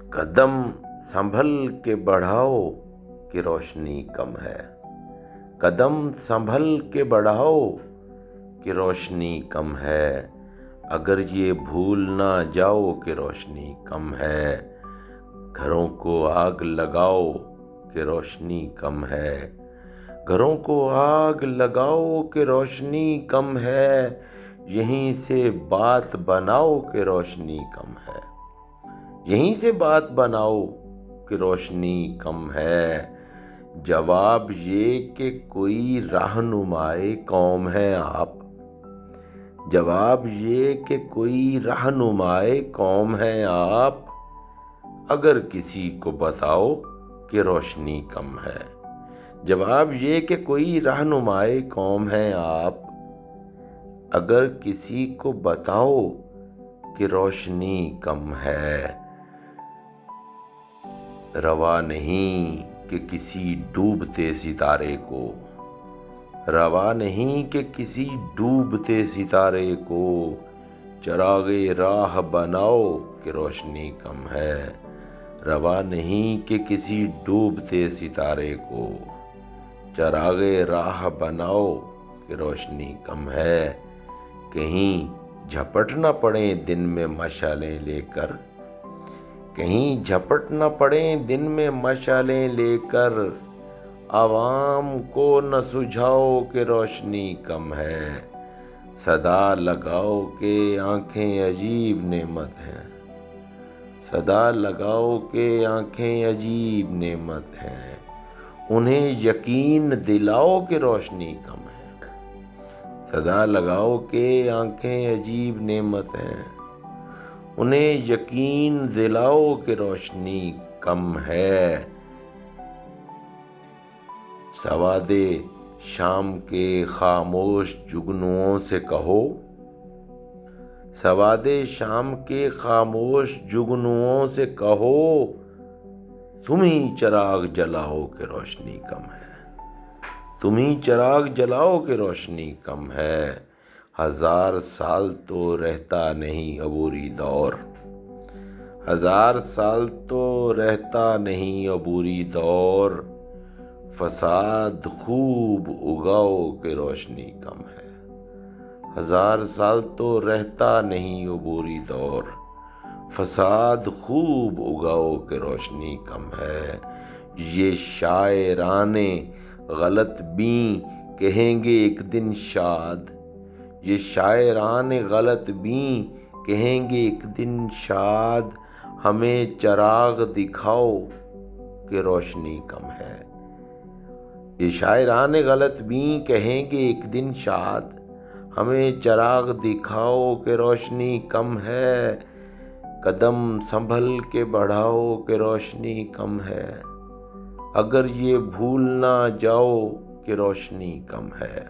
قدم سنبھل کے بڑھاؤ کہ روشنی کم ہے، قدم سنبھل کے بڑھاؤ کہ روشنی کم ہے، اگر یہ بھول نہ جاؤ کہ روشنی کم ہے، گھروں کو آگ لگاؤ کہ روشنی کم ہے، گھروں کو آگ لگاؤ کہ روشنی کم ہے، یہیں سے بات بناؤ کہ روشنی کم ہے، یہیں سے بات بناؤ کہ روشنی کم ہے، جواب یہ کہ کوئی رہنمائے قوم ہیں آپ، جواب یہ کہ کوئی رہنمائے قوم ہیں آپ، اگر کسی کو بتاؤ کہ روشنی کم ہے، جواب یہ کہ کوئی رہنمائے قوم ہیں آپ، اگر کسی کو بتاؤ کہ روشنی کم ہے، روا نہیں کہ کسی ڈوبتے ستارے کو، روا نہیں کہ کسی ڈوبتے ستارے کو چراغ راہ بناؤ کہ روشنی کم ہے، روا نہیں کہ کسی ڈوبتے ستارے کو چراغ راہ بناؤ کہ روشنی کم ہے، کہیں جھپٹ نہ پڑیں دن میں مشعلیں لے کر، کہیں جھپٹ نہ پڑیں دن میں مشعلیں لے کر، عوام کو نہ سجھاؤ کہ روشنی کم ہے، صدا لگاؤ کہ آنکھیں عجیب نعمت ہیں، صدا لگاؤ کہ آنکھیں عجیب نعمت ہیں، انہیں یقین دلاؤ کہ روشنی کم ہے، صدا لگاؤ کہ آنکھیں عجیب نعمت ہیں، انہیں یقین دلاؤ کہ روشنی کم ہے، سواد شام کے خاموش جگنوؤں سے کہو، سواد شام کے خاموش جگنوؤں سے کہو، تم ہی چراغ جلاؤ کہ روشنی کم ہے، تم ہی چراغ جلاؤ کہ روشنی کم ہے، 1000 سال تو رہتا نہیں عبوری دور، 1000 سال تو رہتا نہیں عبوری دور، فساد خوب اگاؤ کہ روشنی کم ہے، 1000 سال تو رہتا نہیں عبوری دور، فساد خوب اگاؤ کہ روشنی کم ہے، یہ شاعران غلط بین کہیں گے ایک دن شاد، یہ شاعران غلط بین کہیں گے ایک دن شاد، ہمیں چراغ دکھاؤ کہ روشنی کم ہے، یہ شاعران غلط بین کہیں گے ایک دن شاد، ہمیں چراغ دکھاؤ کہ روشنی کم ہے، قدم سنبھل کے بڑھاؤ کہ روشنی کم ہے، اگر یہ بھول نہ جاؤ کہ روشنی کم ہے۔